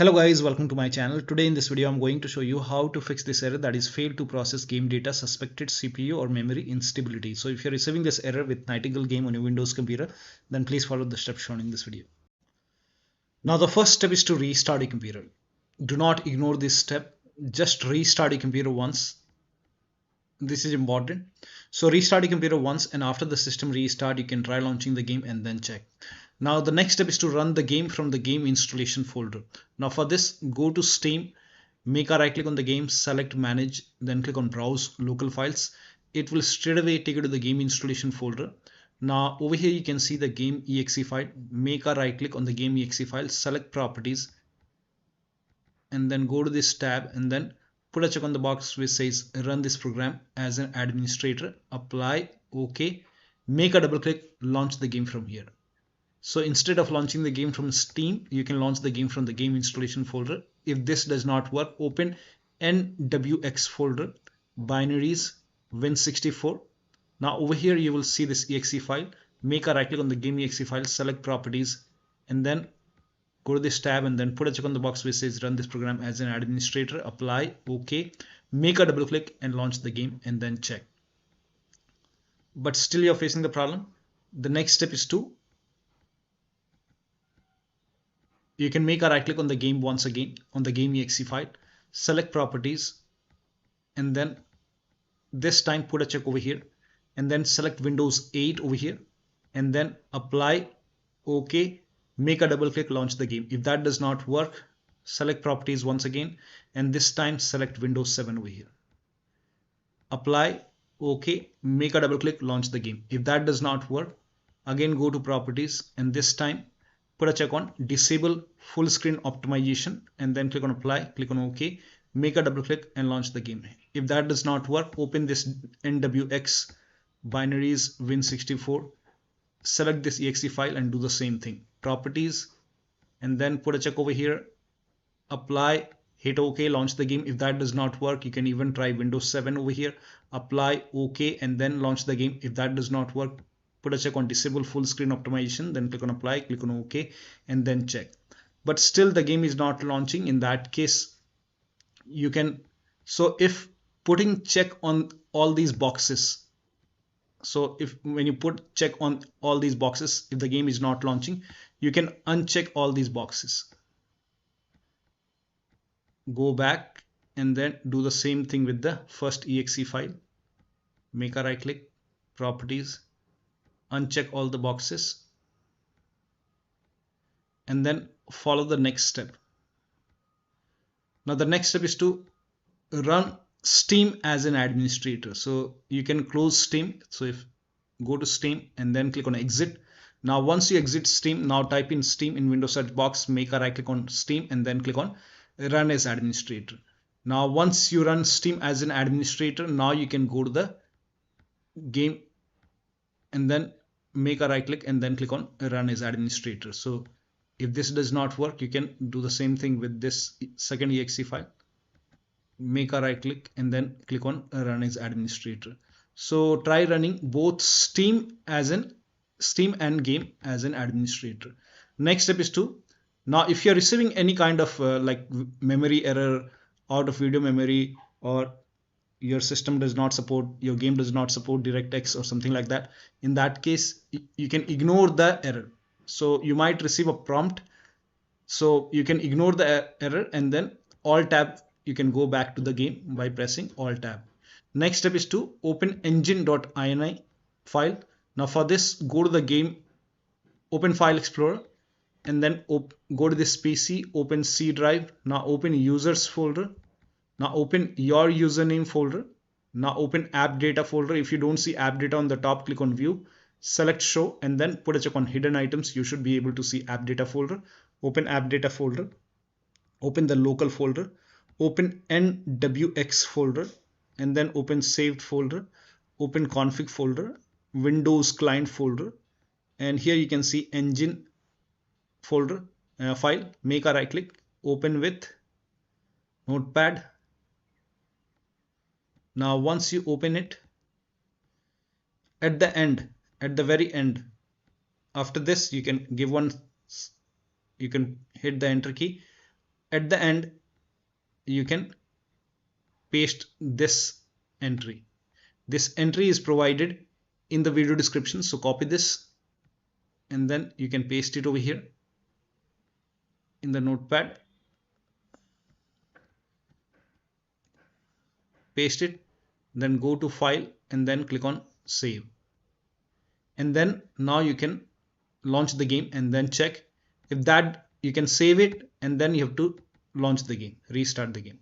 Hello guys, welcome to my channel. Today in this video I'm going to show you how to fix this error, that is failed to process game data, suspected CPU or memory instability. So if you're receiving this error with Nightingale game on your Windows computer, then please follow the steps shown in this video. Now the first step is to restart your computer. Do not ignore this step. Just restart your computer once. This is important. So restart your computer once, and after the system restart you can try launching the game and then check. Now the next step is to run the game from the game installation folder. Now for this, go to Steam, make a right click on the game, select manage, then click on browse local files. It will straight away take you to the game installation folder. Now over here you can see the game exe file. Make a right click on the game exe file, select properties, and then go to this tab and then put a check on the box which says run this program as an administrator, apply, OK, make a double click, launch the game from here. So instead of launching the game from Steam, you can launch the game from the game installation folder. If this does not work, open NWX folder, binaries, Win64. Now over here you will see this exe file. Make a right click on the game exe file, select properties, and then go to this tab and then put a check on the box which says run this program as an administrator, apply, OK, make a double click and launch the game and then check. But still you're facing the problem. The next step is to you can make a right click on the game once again on the game exe file, select properties, and then this time put a check over here and then select Windows 8 over here and then apply, OK, make a double click, launch the game. If that does not work, select properties once again and this time select Windows 7 over here, apply, OK, make a double click, launch the game. If that does not work, again go to properties and this time put a check on disable full screen optimization and then click on apply, click on OK, make a double click and launch the game. If that does not work, open this NWX binaries Win64, select this exe file and do the same thing, properties, and then put a check over here, apply, hit OK, launch the game. If that does not work, you can even try Windows 7 over here, apply, OK, and then launch the game. If that does not work, put a check on disable full screen optimization, then click on apply, click on OK, and then check. But still the game is not launching. In that case, you can, so if putting check on all these boxes, so if when you put check on all these boxes, if the game is not launching, you can uncheck all these boxes. Go back and then do the same thing with the first exe file. Make a right click, properties, uncheck all the boxes, and then follow the next step. Now the next step is to run Steam as an administrator. So you can close Steam. So if go to Steam and then click on exit. Now once you exit Steam, now type in Steam in Windows search box, make a right click on Steam and then click on run as administrator. Now once you run Steam as an administrator, now you can go to the game and then make a right click and then click on run as administrator. So if this does not work, you can do the same thing with this second exe file, make a right click and then click on run as administrator. So try running both Steam and game as an administrator. Next step is to, now if you're receiving any kind of like memory error, out of video memory, or your system does not support, your game does not support DirectX or something like that, in that case you can ignore the error. So you might receive a prompt, so you can ignore the error and then alt tab, you can go back to the game by pressing alt tab. Next step is to open Engine.ini file. Now for this, go to the game, open file explorer, and then go to this PC, open C drive. Now open users folder. Now open your username folder. Now open app data folder. If you don't see app data on the top, click on view, select show, and then put a check on hidden items. You should be able to see app data folder. Open app data folder, open the local folder, open NWX folder, and then open saved folder, open config folder, Windows client folder, and here you can see engine folder file. Make a right click, open with notepad. Now once you open it, at the very end, after this you can give one, you can hit the enter key, at the end you can paste this entry. This entry is provided in the video description, so copy this and then you can paste it over here in the notepad, paste it, then go to file and then click on save, and then now you can launch the game and then check if that, you can save it and then you have to launch the game, restart the game.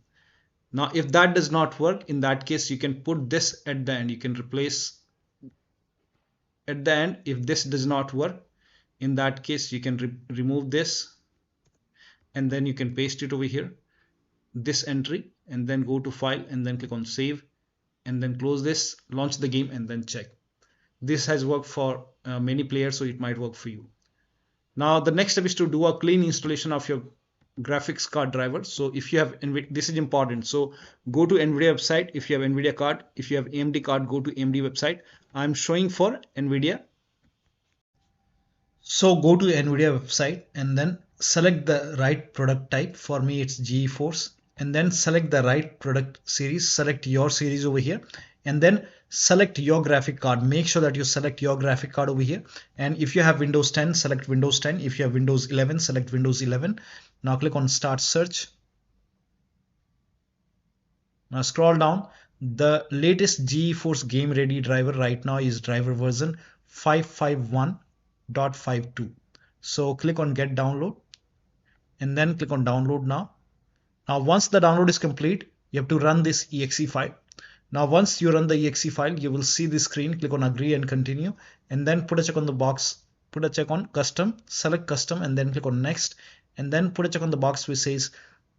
Now if that does not work, in that case you can put this at the end, you can replace at the end. If this does not work, in that case you can remove this and then you can paste it over here, this entry, and then go to file and then click on save and then close this, launch the game and then check. This has worked for many players, so it might work for you. Now the next step is to do a clean installation of your graphics card driver. So if you have, this is important, so go to NVIDIA website. If you have NVIDIA card, if you have AMD card, go to AMD website. I'm showing for NVIDIA. So go to NVIDIA website and then select the right product type. For me it's GeForce, and then select the right product series, select your series over here, and then select your graphic card. Make sure that you select your graphic card over here, and if you have Windows 10, select Windows 10. If you have Windows 11, select Windows 11. Now click on start search. Now scroll down. The latest GeForce Game Ready driver right now is driver version 551.52. so click on get download and then click on download now. Now once the download is complete, you have to run this exe file. Now once you run the exe file, you will see this screen. Click on agree and continue, and then put a check on the box, put a check on custom, select custom and then click on next, and then put a check on the box which says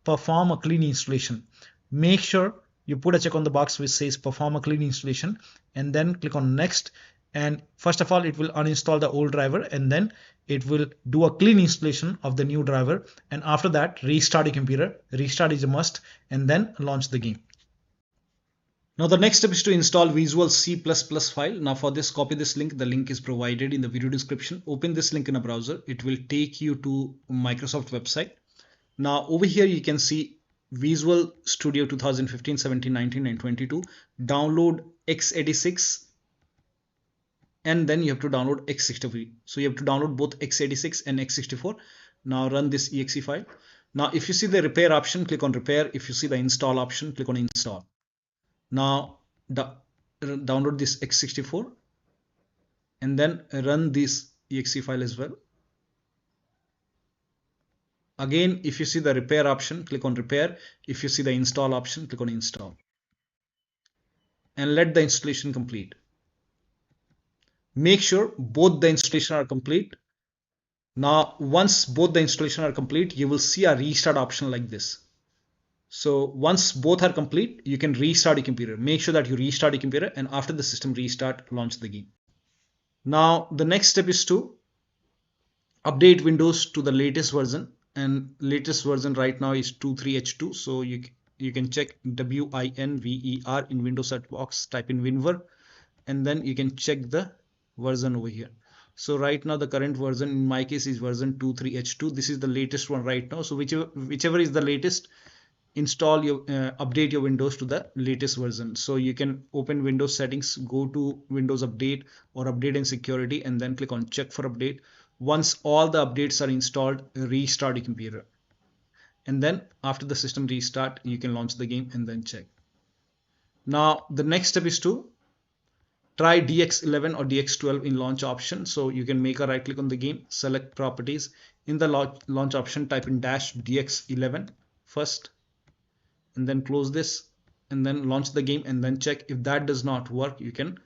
perform a clean installation. Make sure you put a check on the box which says perform a clean installation and then click on next. And first of all, it will uninstall the old driver and then it will do a clean installation of the new driver, and after that restart your computer. Restart is a must, and then launch the game. Now the next step is to install Visual C++ file. Now for this, copy this link. The link is provided in the video description. Open this link in a browser. It will take you to Microsoft website. Now over here you can see Visual Studio 2015, 17, 19 and 22. Download x86 and then you have to download x64. So you have to download both x86 and x64. Now run this exe file. Now if you see the repair option, click on repair. If you see the install option, click on install. Now download this x64 and then run this exe file as well. Again, if you see the repair option, click on repair. If you see the install option, click on install and let the installation complete. Make sure both the installation are complete. Now once both the installation are complete, you will see a restart option like this. So once both are complete, you can restart your computer. Make sure that you restart your computer, and after the system restart, launch the game. Now the next step is to update Windows to the latest version, and latest version right now is 23H2. So you can check WINVER in Windows search box, type in WinVer, and then you can check the version over here. So right now the current version in my case is version 23H2. This is the latest one right now. So whichever is the latest, install your update your Windows to the latest version. So you can open Windows settings, go to Windows update or update and security, and then click on check for update. Once all the updates are installed, restart your computer, and then after the system restart, you can launch the game and then check. Now the next step is to try DX11 or DX12 in launch option. So you can make a right click on the game, select properties. In the launch option, type in -DX11 first, and then close this and then launch the game and then check. If that does not work, you can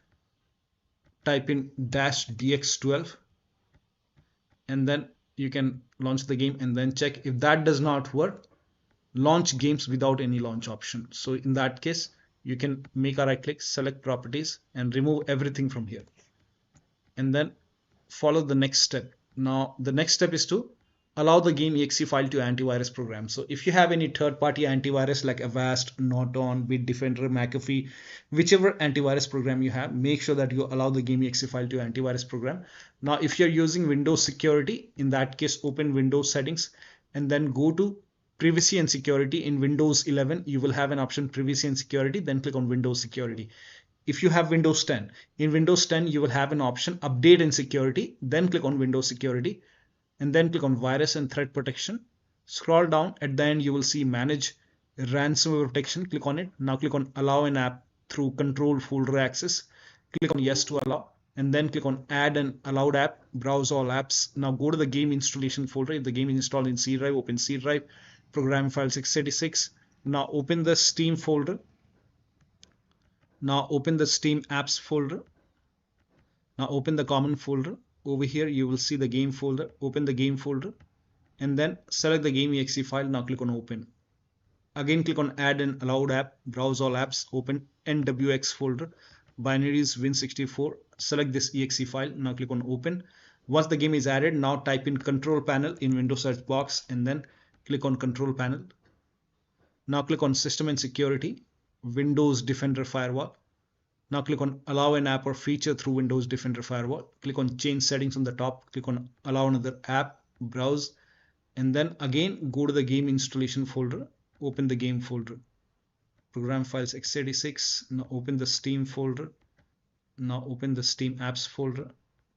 type in -DX12 and then you can launch the game and then check. If that does not work, launch games without any launch option. So in that case, you can make a right click, select properties and remove everything from here, and then follow the next step. Now the next step is to allow the game exe file to antivirus program. So if you have any third-party antivirus like Avast, Norton, Bitdefender, McAfee, whichever antivirus program you have, make sure that you allow the game exe file to antivirus program. Now if you're using Windows security, in that case open Windows settings and then go to privacy and security. In Windows 11 you will have an option privacy and security, then click on Windows security. If you have Windows 10, in Windows 10 you will have an option update and security, then click on Windows security, and then click on virus and threat protection. Scroll down, at the end you will see manage ransomware protection, click on it. Now click on allow an app through control folder access, click on yes to allow, and then click on add an allowed app, browse all apps. Now go to the game installation folder. If the game is installed in C drive, open C drive, program files x86. Now open the Steam folder. Now open the Steam apps folder. Now open the common folder. Over here you will see the game folder. Open the game folder and then select the game exe file. Now click on open. Again click on add an allowed app, browse all apps, open nwx folder, binaries win64, select this exe file. Now click on open. Once the game is added, now type in control panel in Windows search box and then click on control panel. Now click on system and security, Windows Defender Firewall. Now click on allow an app or feature through Windows Defender Firewall. Click on change settings on the top, click on allow another app, browse, and then again go to the game installation folder, open the game folder, program files x86. Now open the Steam folder. Now open the Steam apps folder,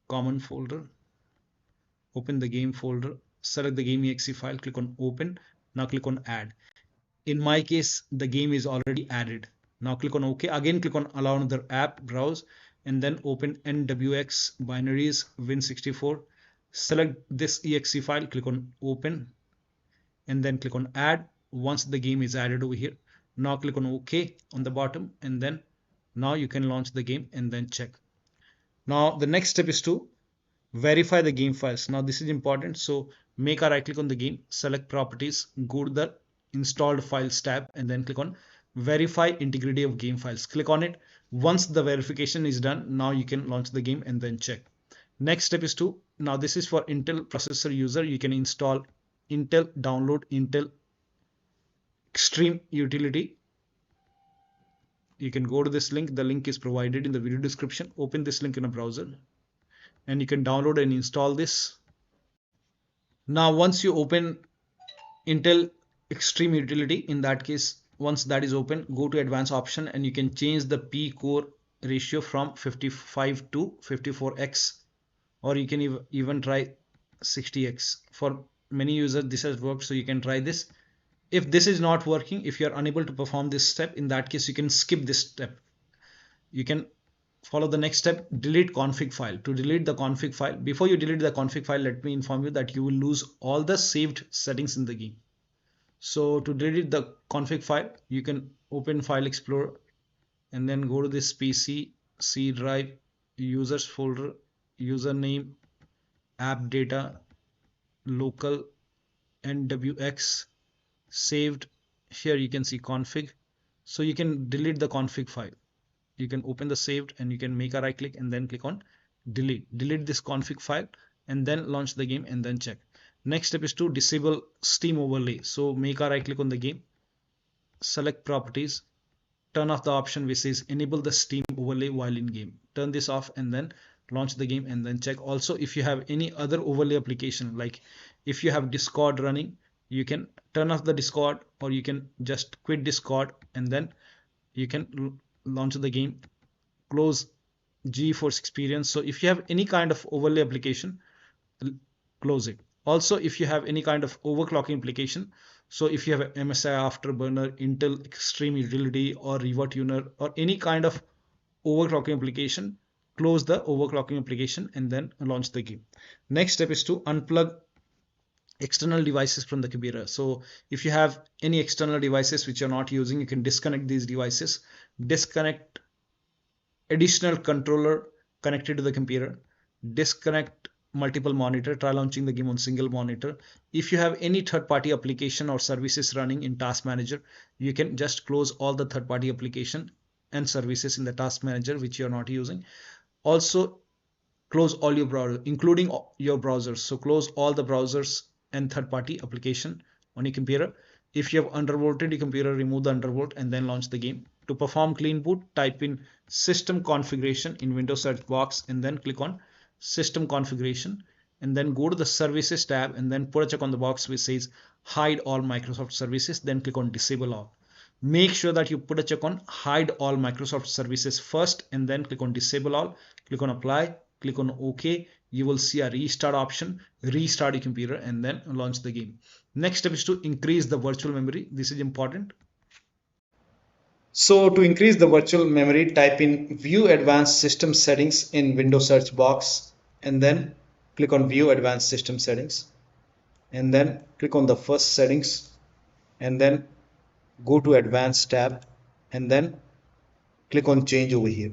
common folder, open the game folder, select the game exe file, click on open. Now click on add. In my case the game is already added. Now click on OK. Again click on allow another app, browse, and then open nwx binaries win64. Select this exe file, click on open, and then click on add. Once the game is added over here, now click on OK on the bottom, and then now you can launch the game and then check. Now the next step is to verify the game files. Now this is important, so make a right click on the game, select properties, go to the installed files tab, and then click on verify integrity of game files. Click on it. Once the verification is done, now you can launch the game and then check. Next step is to, now this is for Intel processor user, you can install Intel, download Intel Extreme Utility. You can go to this link. The link is provided in the video description. Open this link in a browser and you can download and install this. Now once you open Intel Extreme Utility, in that case, once that is open, go to advanced option and you can change the P core ratio from 55 to 54x, or you can even try 60x. For many users this has worked, so you can try this. If this is not working, if you are unable to perform this step, in that case you can skip this step. You can follow the next step, delete config file. To delete the config file, before you delete the config file, let me inform you that you will lose all the saved settings in the game. So to delete the config file, you can open File Explorer and then go to this PC, C drive, users folder, username, app data, local, nwx, saved. Here you can see config. So you can delete the config file. You can open the saved and you can make a right click and then click on delete. Delete this config file and then launch the game and then check. Next step is to disable Steam overlay. So make a right click on the game, select properties, turn off the option which says enable the Steam overlay while in game. Turn this off and then launch the game and then check. Also, if you have any other overlay application, like if you have Discord running, you can turn off the Discord, or you can just quit Discord and then you can launch the game, close GeForce Experience. So if you have any kind of overlay application, close it. Also, if you have any kind of overclocking application, so if you have MSI Afterburner, Intel Extreme Utility, or ReverTuner, or any kind of overclocking application, close the overclocking application and then launch the game. Next step is to unplug external devices from the computer. So if you have any external devices which you're not using, you can disconnect these devices, disconnect additional controller connected to the computer, disconnect multiple monitor, try launching the game on single monitor. If you have any third-party application or services running in Task Manager, you can just close all the third-party application and services in the Task Manager which you're not using. Also close all your browsers, including your browsers. So close all the browsers and third-party application on your computer. If you have undervolted your computer, remove the undervolt and then launch the game. To perform clean boot, type in system configuration in Windows search box and then click on system configuration. and then go to the services tab and then put a check on the box which says hide all Microsoft services, then click on disable all. Make sure that you put a check on hide all Microsoft services first and then click on disable all. Click on apply, click on OK. You will see a restart option. Restart your computer and then launch the game. Next step is to increase the virtual memory. This is important. So to increase the virtual memory, type in view advanced system settings in Windows search box and then click on view advanced system settings and then click on the first settings and then go to advanced tab and then click on change over here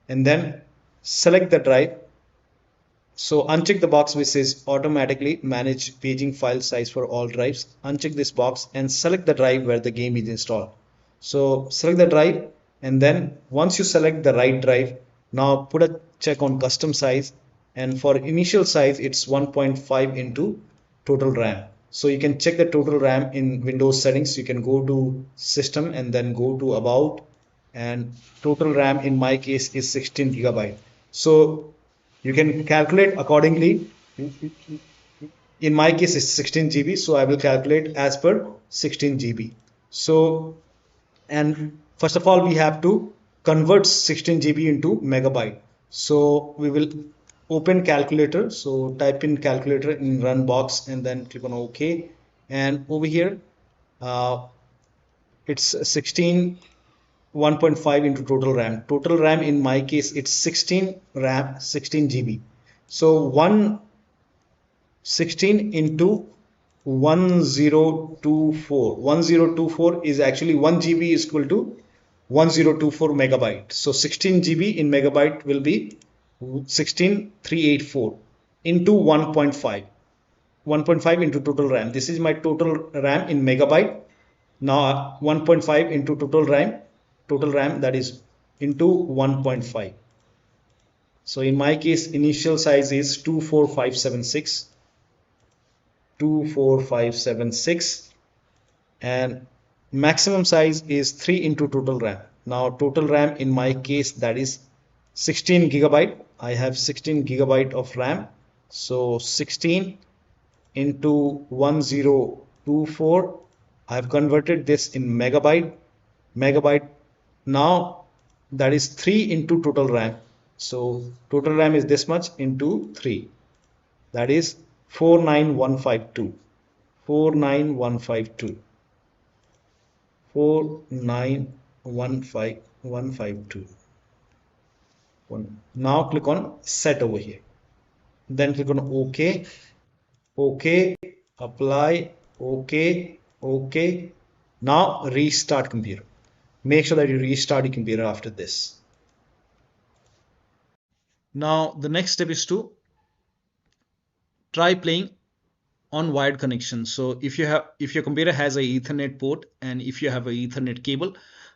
and then select the drive. So uncheck the box which says automatically manage paging file size for all drives. Uncheck this box and select the drive where the game is installed. So select the drive and then once you select the right drive, now put a check on custom size, and for initial size it's 1.5 into total RAM. So you can check the total RAM in Windows settings. You can go to system and then go to about, and total RAM in my case is 16 gigabyte. So you can calculate accordingly. In my case it's 16 GB, so I will calculate as per 16 GB. So, and first of all we have to convert 16 GB into megabyte. So we will open calculator. So type in calculator in run box and then click on OK, and over here it's 16 1.5 into total RAM. Total RAM in my case it's 16 RAM 16 GB. So 116 into 1024 is actually 1 GB is equal to 1024 megabyte. So 16 GB in megabyte will be 16384 into 1.5. 1.5 into total RAM. This is my total RAM in megabyte. Now 1.5 into total RAM that is into 1.5. So in my case initial size is 24576 and maximum size is 3 into total RAM. Now total RAM in my case that is 16 gigabyte. I have 16 gigabyte of RAM. So 16 into 1024, I have converted this in megabyte. Now that is 3 into total RAM. So total RAM is this much into 3, that is 49152. 49152. Now click on set over here, then click on OK, OK, apply, OK, OK. Now restart computer. Make sure that you restart your computer after this. Now the next step is to try playing on wired connection. So if your computer has a Ethernet port and if you have a Ethernet cable,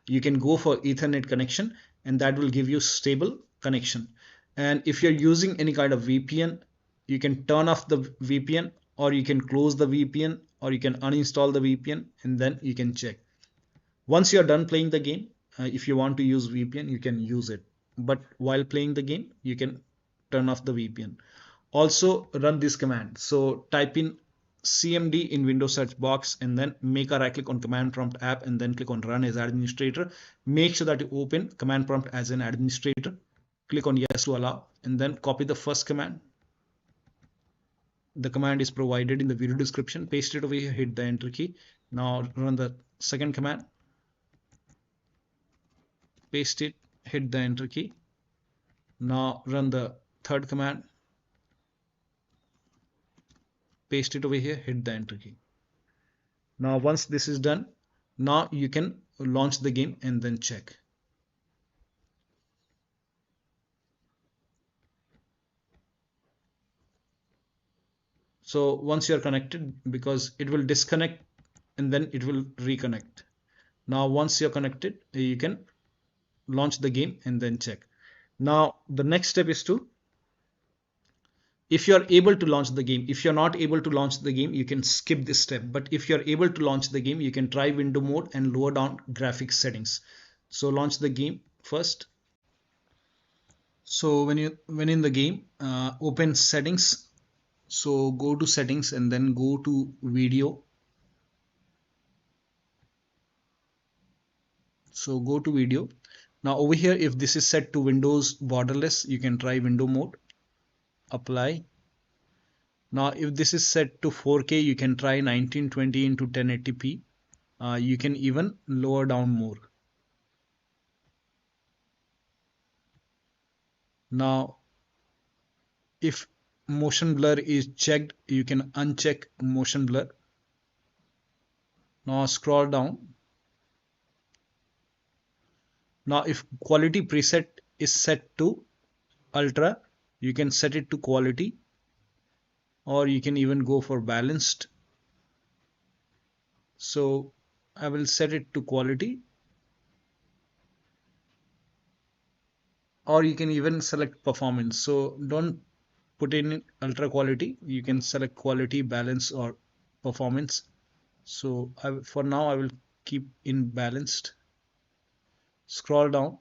you can go for Ethernet connection and that will give you stable connection. And if you're using any kind of VPN, you can turn off the VPN or you can close the VPN or you can uninstall the VPN and then you can check. Once you're done playing the game, if you want to use VPN, you can use it. But while playing the game, you can turn off the VPN. Also run this command. So type in CMD in Windows search box and then make a right click on command prompt app and then click on run as administrator. Make sure that you open command prompt as an administrator. Click on yes to allow and then copy the first command. The command is provided in the video description. Paste it over here, hit the enter key. Now run the second command. Paste it, hit the enter key. Now run the third command. Paste it over here, hit the enter key. Now once this is done, now you can launch the game and then check. So once you're connected, because it will disconnect and then it will reconnect. Now once you're connected, you can launch the game and then check. Now the next step is to, if you're able to launch the game, if you're not able to launch the game, you can skip this step. But if you're able to launch the game, you can try window mode and lower down graphics settings. So launch the game first. So when in the game, open settings So go to settings and then go to video. So go to video. Now over here, if this is set to Windows borderless, you can try window mode. Apply. Now if this is set to 4K, you can try 1920 into 1080p. You can even lower down more. Now if motion blur is checked, you can uncheck motion blur. Now scroll down. Now if quality preset is set to ultra, you can set it to quality, or you can even go for balanced. So I will set it to quality, or you can even select performance. So don't put in ultra quality, you can select quality, balance, or performance. So for now I will keep in balanced. Scroll down.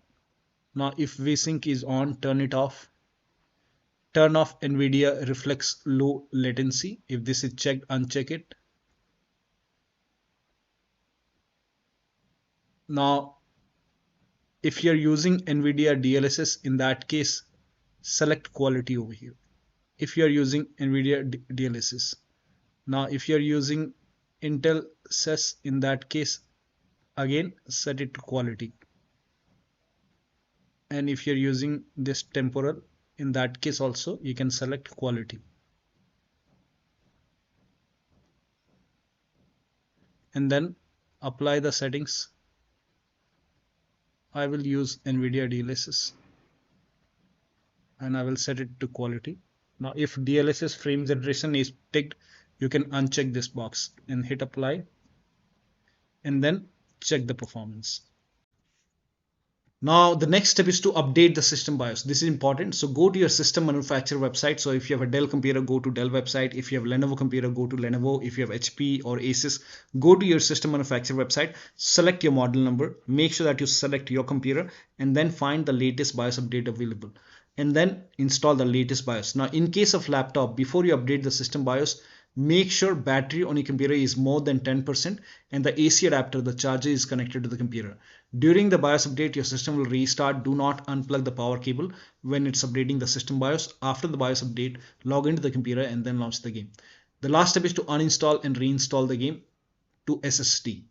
Now if VSync is on, turn it off. Turn off NVIDIA reflex low latency. If this is checked, uncheck it. Now if you're using NVIDIA DLSS, in that case select quality over here. If you're using NVIDIA DLSS. Now if you're using Intel SES, in that case again set it to quality. And if you're using this temporal, in that case also you can select quality. And then apply the settings. I will use NVIDIA DLSS and I will set it to quality. Now if DLSS frame generation is ticked, you can uncheck this box and hit apply and then check the performance. Now the next step is to update the system BIOS. This is important. So go to your system manufacturer website. So if you have a Dell computer, go to Dell website. If you have Lenovo computer, go to Lenovo. If you have HP or Asus, go to your system manufacturer website, select your model number, make sure that you select your computer and then find the latest BIOS update available and then install the latest BIOS. Now in case of laptop, before you update the system BIOS, make sure battery on your computer is more than 10% and the AC adapter, the charger, is connected to the computer. During the BIOS update, your system will restart. Do not unplug the power cable when it's updating the system BIOS. After the BIOS update, log into the computer and then launch the game. The last step is to uninstall and reinstall the game to SSD.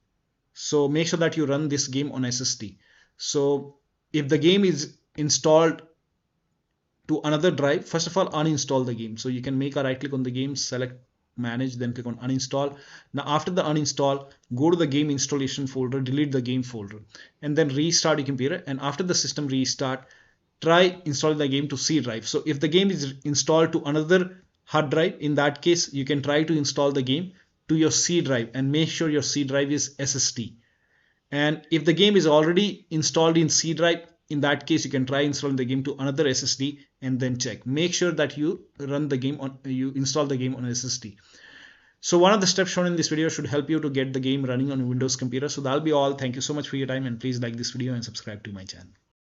So make sure that you run this game on SSD. So if the game is installed to another drive, first of all uninstall the game. So you can make a right click on the game, select manage, then click on uninstall. Now after the uninstall, go to the game installation folder, delete the game folder and then restart your computer. And after the system restart, try installing the game to C drive. So if the game is installed to another hard drive, in that case you can try to install the game to your C drive and make sure your C drive is SSD. And if the game is already installed in C drive, in that case you can try installing the game to another SSD and then check. Make sure that you run the game on, you install the game on SSD. So one of the steps shown in this video should help you to get the game running on a Windows computer. So that'll be all. Thank you so much for your time and please like this video and subscribe to my channel.